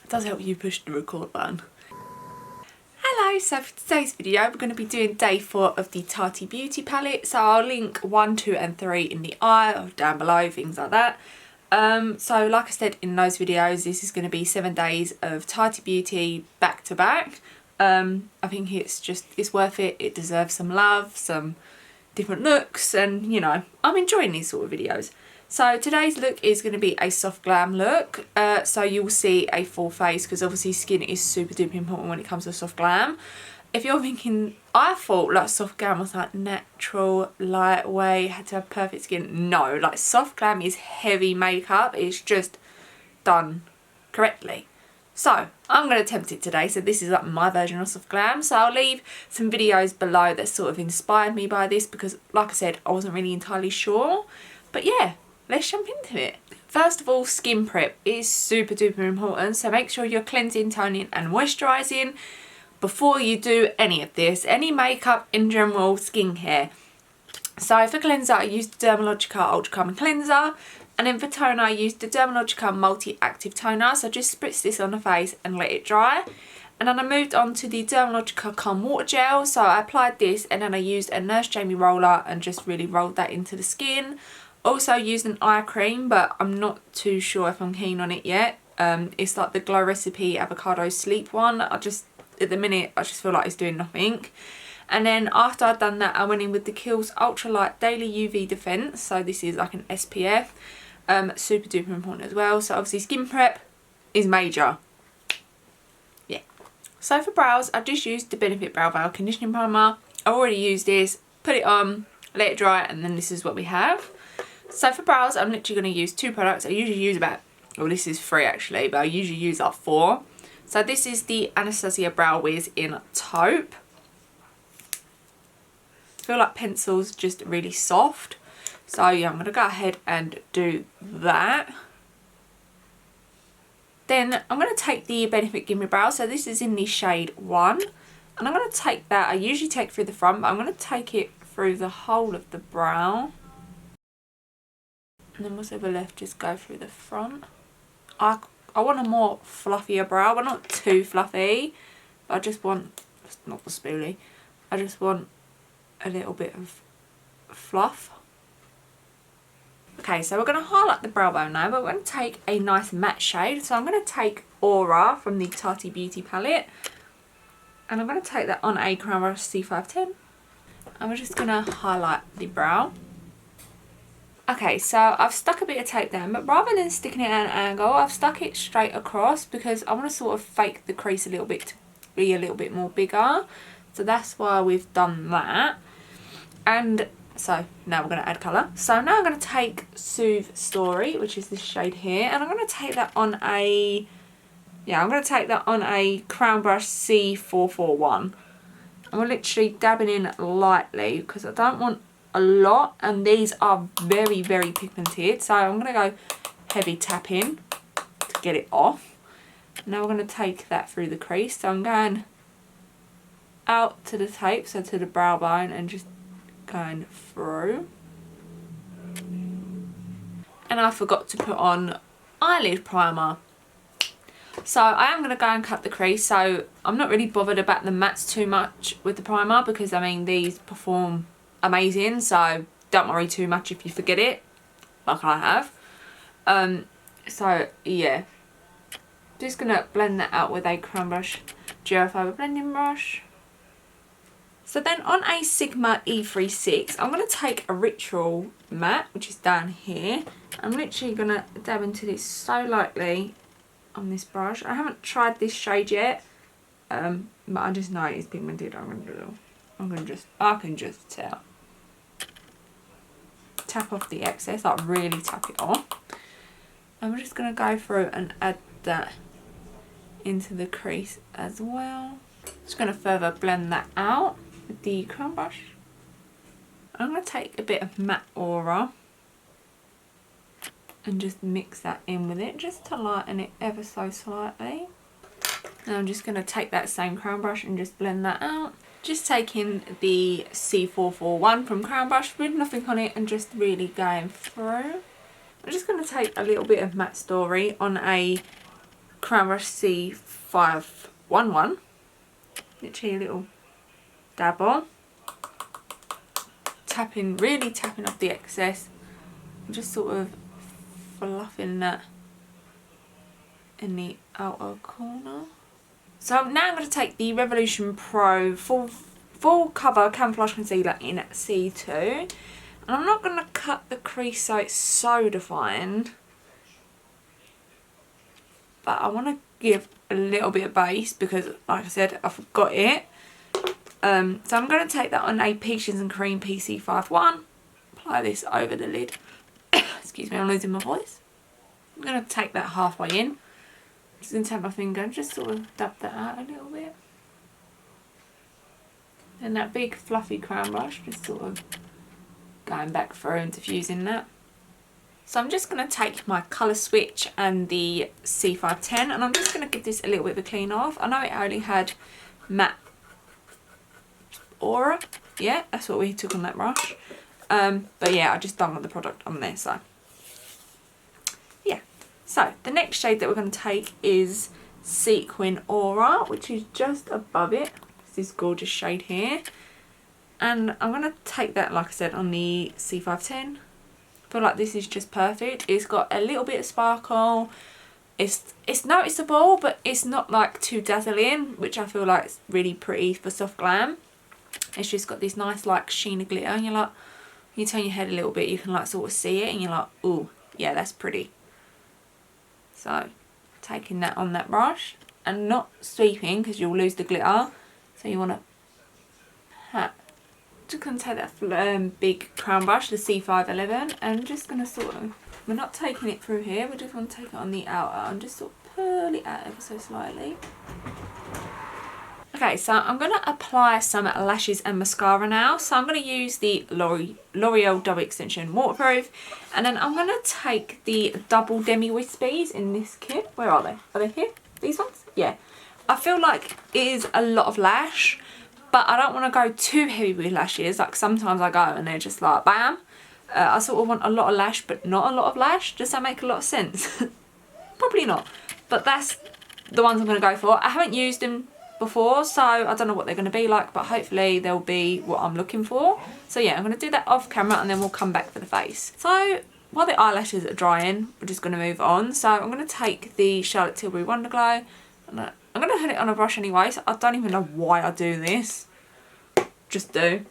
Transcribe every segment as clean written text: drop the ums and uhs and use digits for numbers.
It does help you push the record button. Hello, so for today's video we're going to be doing day 4 of the Tati Beauty palette. So I'll link 1, 2 and 3 in the eye or down below, things like that. So like I said in those videos, this is going to be 7 days of Tati Beauty back to back. I think it's worth it. It deserves some love, some different looks, and you know, I'm enjoying these sort of videos. So today's look is going to be a soft glam look. So you'll see a full face because obviously skin is super duper important when it comes to soft glam. If you're thinking, I thought like soft glam was like natural, lightweight, had to have perfect skin. No, like soft glam is heavy makeup. It's just done correctly. So I'm going to attempt it today. So this is like my version of soft glam. So I'll leave some videos below that sort of inspired me by this because like I said, I wasn't really entirely sure. But yeah, let's jump into it. First of all, skin prep is super duper important. So make sure you're cleansing, toning and moisturising before you do any of this. Any makeup in general, skincare. So for cleanser, I used the Dermalogica Ultra Calming Cleanser. And then for toner, I used the Dermalogica Multi-Active Toner. So just spritz this on the face and let it dry. And then I moved on to the Dermalogica Calm Water Gel. So I applied this and then I used a Nurse Jamie roller and just really rolled that into the skin. Also used an eye cream, but I'm not too sure if I'm keen on it yet. It's like the Glow Recipe Avocado Sleep one. At the minute, I just feel like it's doing nothing. And then after I'd done that, I went in with the Kiehl's Ultralight Daily UV Defense. So this is like an SPF. Super duper important as well. So obviously skin prep is major. Yeah. So for brows, I've just used the Benefit Browvo Conditioning Primer. I've already used this, put it on, let it dry, and then this is what we have. So for brows, I'm literally going to use 2 products. I usually use about, well this is 3 actually, but I usually use like 4. So this is the Anastasia Brow Wiz in Taupe. I feel like pencil's just really soft. So yeah, I'm going to go ahead and do that. Then I'm going to take the Benefit Gimme Brow. So this is in the shade 1. And I'm going to take that. I usually take through the front, but I'm going to take it through the whole of the brow. And then what's over left, just go through the front. I want a more fluffier brow, but not too fluffy. But I just want, not the spoolie, I just want a little bit of fluff. Okay, so we're going to highlight the brow bone now, but we're going to take a nice matte shade. So I'm going to take Aura from the Tati Beauty palette. And I'm going to take that on a Crown Brush C510. And we're just going to highlight the brow. Okay, so I've stuck a bit of tape down, but rather than sticking it at an angle, I've stuck it straight across because I want to sort of fake the crease a little bit to be a little bit more bigger. So that's why we've done that. And so now we're going to add colour. So now I'm going to take Soothe Story, which is this shade here, and I'm going to take that on a, Crown Brush C441. And we're literally dabbing in lightly because I don't want a lot, and these are very very pigmented, so I'm going to go heavy tapping to get it off. Now we're going to take that through the crease, so I'm going out to the tape, so to the brow bone, and just going through. And I forgot to put on eyelid primer, so I am going to go and cut the crease. So I'm not really bothered about the mattes too much with the primer because I mean these perform amazing, so don't worry too much if you forget it like I have. So yeah, just gonna blend that out with a Crown Brush Gel Fiber blending brush. So then on a Sigma E36, I'm going to take a Ritual matte, which is down here. I'm literally going to dab into this so lightly on this brush. I haven't tried this shade yet, but I just know it is pigmented. I can just tell. Tap off the excess, like really tap it off. And we're just going to go through and add that into the crease as well. Just going to further blend that out with the Crown Brush. I'm going to take a bit of matte Aura and just mix that in with it just to lighten it ever so slightly. And I'm just going to take that same Crown Brush and just blend that out. Just taking the C441 from Crown Brush with nothing on it and just really going through. I'm just going to take a little bit of Matte Story on a Crown Brush C511. Literally a little dabble. Really tapping off the excess. I'm just sort of fluffing that in the outer corner. So now I'm going to take the Revolution Pro full cover Camouflage Concealer in C2. And I'm not going to cut the crease so it's so defined. But I want to give a little bit of base because, like I said, I forgot it. So I'm going to take that on a Peaches and Cream PC51. Apply this over the lid. Excuse me, I'm losing my voice. I'm going to take that halfway in. Just going to take my finger and just sort of dab that out a little bit. Then that big fluffy crown brush, just sort of going back through and diffusing that. So I'm just going to take my colour switch and the C510 and I'm just going to give this a little bit of a clean off. I know it only had matte aura. Yeah, that's what we took on that brush. But yeah, I just don't want the product on there, so yeah. So the next shade that we're going to take is Sequin Aura, which is just above it. It's this gorgeous shade here. And I'm going to take that, like I said, on the C510. I feel like this is just perfect. It's got a little bit of sparkle. It's noticeable, but it's not like too dazzling, which I feel like is really pretty for soft glam. It's just got this nice like sheen of glitter and you're like, you turn your head a little bit, you can like sort of see it and you're like, ooh, yeah, that's pretty. So taking that on that brush and not sweeping because you'll lose the glitter. So you want to pat. Just going to take that big crown brush, the C511, and just going to sort of, we're not taking it through here, we just want to take it on the outer and just sort of pull it out ever so slightly. Okay, so I'm going to apply some lashes and mascara now. So I'm going to use the Loreal Double Extension Waterproof, and then I'm going to take the double Demi Wispies in this kit. Where are they? Are they here? These ones? Yeah. I feel like it is a lot of lash, but I don't want to go too heavy with lashes. Like sometimes I go and they're just like bam. I sort of want a lot of lash but not a lot of lash. Does that make a lot of sense? Probably not. But that's the ones I'm going to go for. I haven't used them before, so I don't know what they're going to be like, but hopefully they'll be what I'm looking for. So yeah, I'm going to do that off camera and then we'll come back for the face. So while the eyelashes are drying, we're just going to move on. So I'm going to take the Charlotte Tilbury Wonderglow and I'm going to put it on a brush anyway, so I don't even know why I do this. Just do.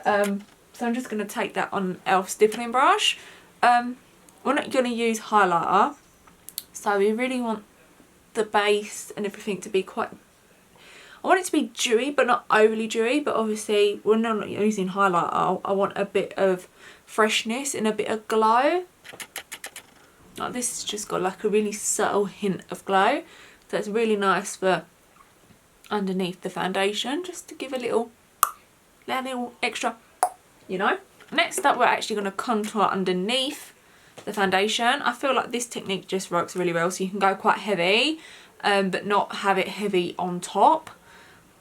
So I'm just going to take that on e.l.f. stippling brush. We're not going to use highlighter, so we really want the base and everything to be quite, I want it to be dewy but not overly dewy, but obviously when I'm not using highlighter I want a bit of freshness and a bit of glow. Like this has just got like a really subtle hint of glow, so it's really nice for underneath the foundation, just to give a little extra, you know. Next up we're actually going to contour underneath the foundation. I feel like this technique just works really well, so you can go quite heavy but not have it heavy on top.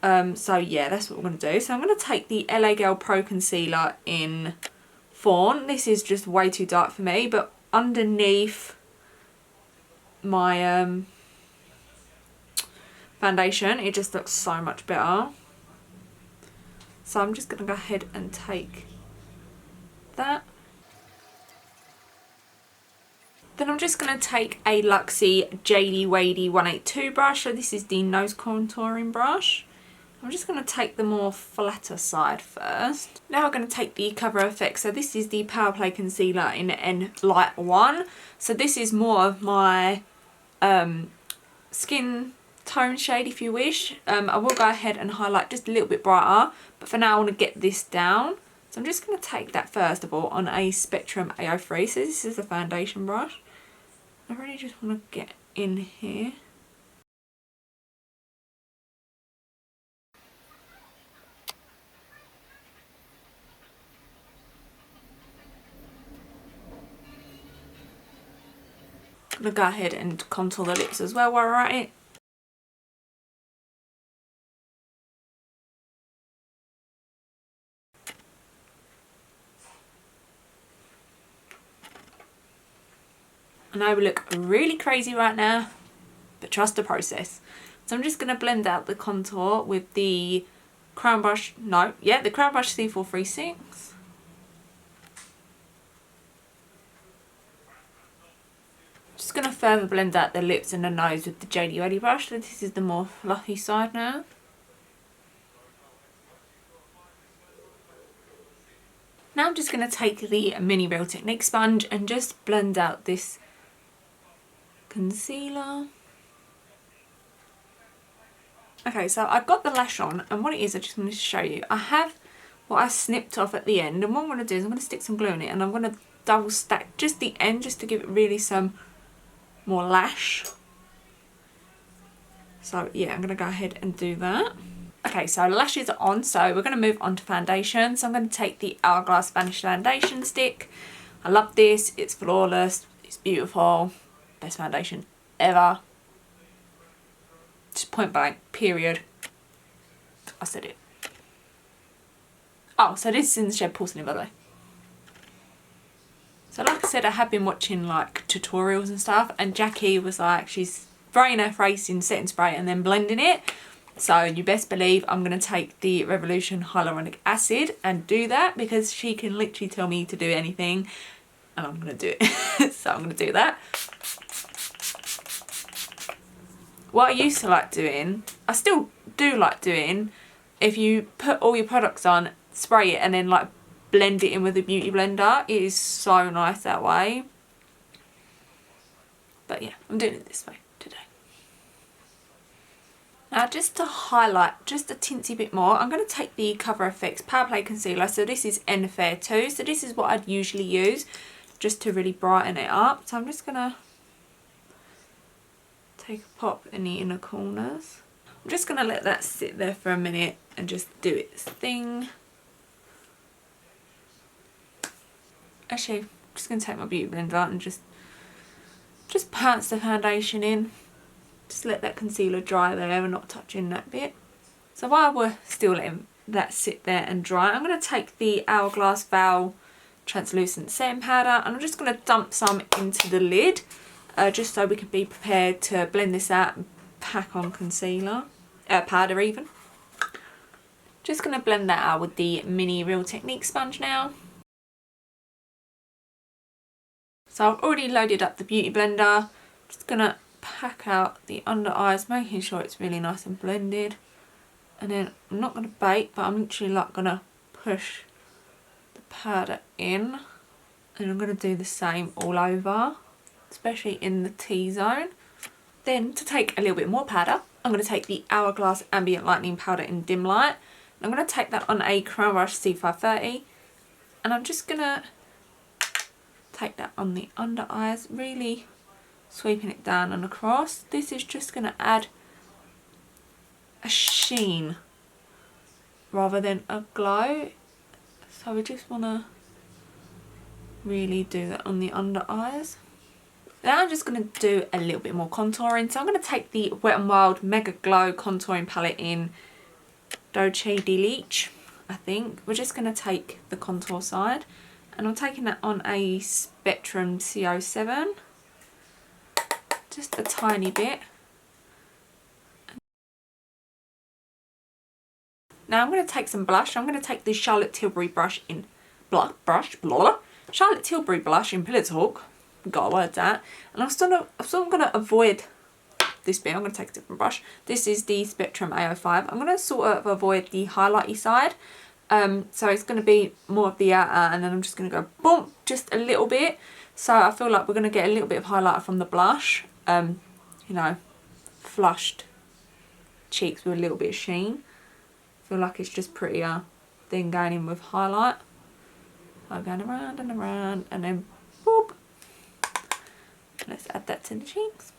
So yeah, that's what we're going to do. So I'm going to take the LA Girl Pro Concealer in Fawn. This is just way too dark for me, but underneath my foundation it just looks so much better. So I'm just going to go ahead and take that. Then I'm just going to take a Luxie JD Wadey 182 brush. So this is the nose contouring brush. I'm just going to take the more flatter side first. Now we're going to take the Cover FX. So this is the Power Play Concealer in N Light 1. So this is more of my skin tone shade if you wish. I will go ahead and highlight just a little bit brighter, but for now I want to get this down. So I'm just going to take that first of all on a Spectrum AO3. So this is a foundation brush. I really just want to get in here. I'm going to go ahead and contour the lips as well while we're at it. I know we look really crazy right now, but trust the process. So I'm just going to blend out the contour with the Crown Brush, the Crown Brush C436. Just going to further blend out the lips and the nose with the Jady Ready brush. So this is the more fluffy side now. Now I'm just going to take the Mini Real Technique sponge and just blend out this concealer. Okay, so I've got the lash on, and what it is, I just wanted to show you. I have what I snipped off at the end, and what I'm going to do is I'm going to stick some glue in it, and I'm going to double stack just the end, just to give it really some more lash. So yeah, I'm going to go ahead and do that. Okay, so lashes are on, so we're going to move on to foundation. So I'm going to take the Hourglass Vanish foundation stick. I love this, it's flawless, it's beautiful, best foundation ever. Just point blank, period. I said it. Oh, so this is in the shade Porcelain, by the way. So like I said, I have been watching like tutorials and stuff, and Jackie was like, she's spraying her face in setting spray and then blending it. So you best believe I'm going to take the Revolution Hyaluronic Acid and do that, because she can literally tell me to do anything and I'm going to do it. So I'm going to do that. What I used to like doing, I still do like doing, if you put all your products on, spray it and then like blend it in with a beauty blender. It is so nice that way. But yeah, I'm doing it this way today. Now just to highlight just a teensy bit more, I'm going to take the Cover FX Power Play Concealer. So this is N Fair 2. So this is what I'd usually use just to really brighten it up. So I'm just going to take a pop in the inner corners. I'm just going to let that sit there for a minute and just do its thing. Actually, I'm just going to take my beauty blender and just pounce the foundation in. Just let that concealer dry there and not touching that bit. So while we're still letting that sit there and dry, I'm going to take the Hourglass Val Translucent Setting Powder and I'm just going to dump some into the lid, just so we can be prepared to blend this out and pack on concealer, powder even. Just going to blend that out with the Mini Real Technique sponge now. So I've already loaded up the beauty blender. Just going to pack out the under eyes, making sure it's really nice and blended. And then I'm not going to bake, but I'm literally like going to push the powder in. And I'm going to do the same all over, especially in the T-zone. Then to take a little bit more powder, I'm going to take the Hourglass Ambient Lightening Powder in Dim Light. I'm going to take that on a Crown Brush C530. And I'm just going to take that on the under eyes, really sweeping it down and across. This is just going to add a sheen rather than a glow. So we just want to really do that on the under eyes. Now I'm just going to do a little bit more contouring. So I'm going to take the Wet n Wild Mega Glow contouring palette in Dolce de Leche, I think. We're just going to take the contour side. And I'm taking that on a Spectrum CO7. Just a tiny bit. Now I'm going to take some blush. I'm going to take the Charlotte Tilbury brush in Charlotte Tilbury blush in Pillar Talk. Got a word that. And I'm sort of going to avoid this bit. I'm going to take a different brush. This is the Spectrum A05. I'm going to sort of avoid the highlighty side. So it's going to be more of the outer, and then I'm just going to go boom, just a little bit. So I feel like we're going to get a little bit of highlighter from the blush. You know, flushed cheeks with a little bit of sheen. I feel like it's just prettier than going in with highlight. So going around and around, and then boop. Let's add that to the cheeks.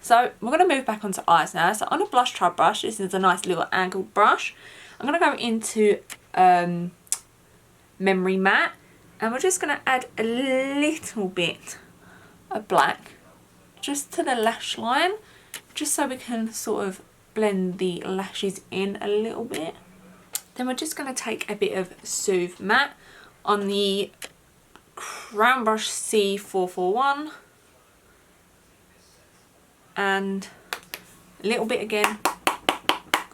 So we're going to move back onto eyes now. So on a blush tub brush, this is a nice little angled brush. I'm going to go into Memory Matte, and we're just going to add a little bit of black just to the lash line, just so we can sort of blend the lashes in a little bit. Then we're just going to take a bit of Soothe Matte on the Crown Brush C441. and a little bit again,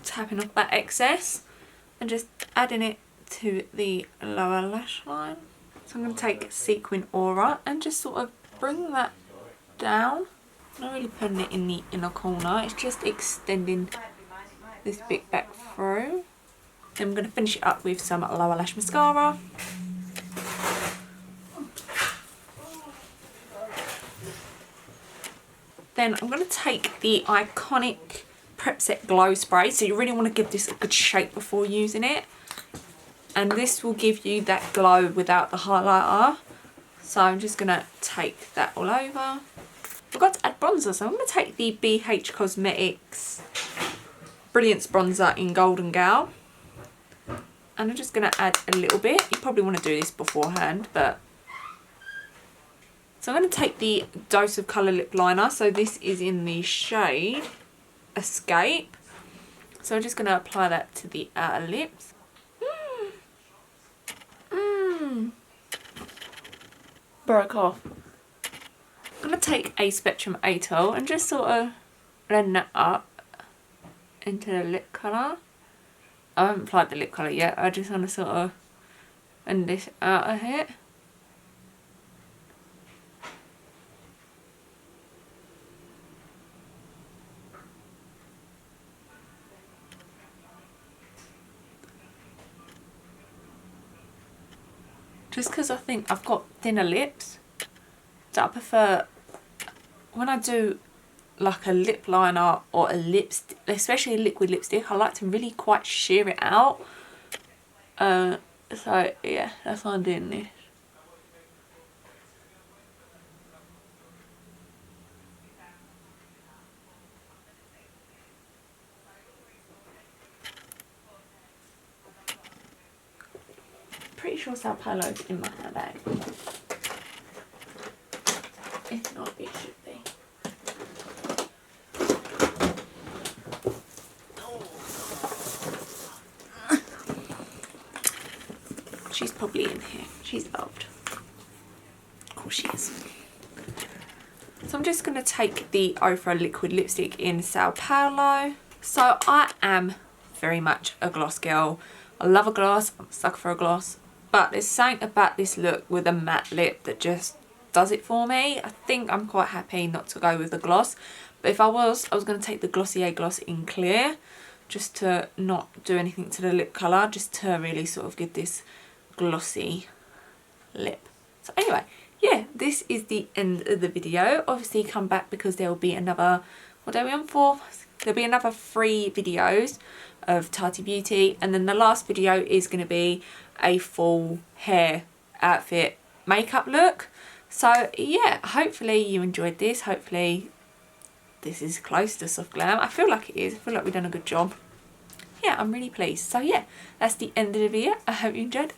tapping off that excess and just adding it to the lower lash line. So I'm going to take Sequin Aura and just sort of bring that down. Not really putting it in the inner corner, it's just extending this bit back through. Then I'm going to finish it up with some lower lash mascara. Then I'm going to take the iconic Prep Set Glow Spray. So you really want to give this a good shake before using it. And this will give you that glow without the highlighter. So I'm just going to take that all over. Forgot to add bronzer, so I'm going to take the BH Cosmetics Brilliance Bronzer in Golden Gal. And I'm just going to add a little bit. You probably want to do this beforehand, but... So I'm going to take the Dose of Colour Lip Liner. So this is in the shade Escape. So I'm just going to apply that to the outer lips. Broke off. I'm going to take a Spectrum Atoll and just sort of blend that up into the lip colour. I haven't applied the lip colour yet, I just want to sort of blend this out of it. Just because I think I've got thinner lips, so I prefer when I do like a lip liner or a lipstick, especially a liquid lipstick, I like to really quite sheer it out. So yeah, that's why I'm doing this. Pretty sure Sao Paulo's in my handbag. If not, it should be. She's probably in here. She's loved. Of course she is. So I'm just going to take the Ofra liquid lipstick in Sao Paulo. So I am very much a gloss girl. I love a gloss. I'm a sucker for a gloss. But there's something about this look with a matte lip that just does it for me. I think I'm quite happy not to go with the gloss. But if I was going to take the Glossier Gloss in Clear. Just to not do anything to the lip colour. Just to really sort of give this glossy lip. So anyway, yeah, this is the end of the video. Obviously come back because there will be another, what are we on for? There'll be another 3 videos of Tati Beauty, and then the last video is going to be a full hair, outfit, makeup look. So yeah, hopefully you enjoyed this. Hopefully this is close to Soft Glam. I feel like it is. I feel like we've done a good job. Yeah, I'm really pleased. So yeah, that's the end of the video. I hope you enjoyed.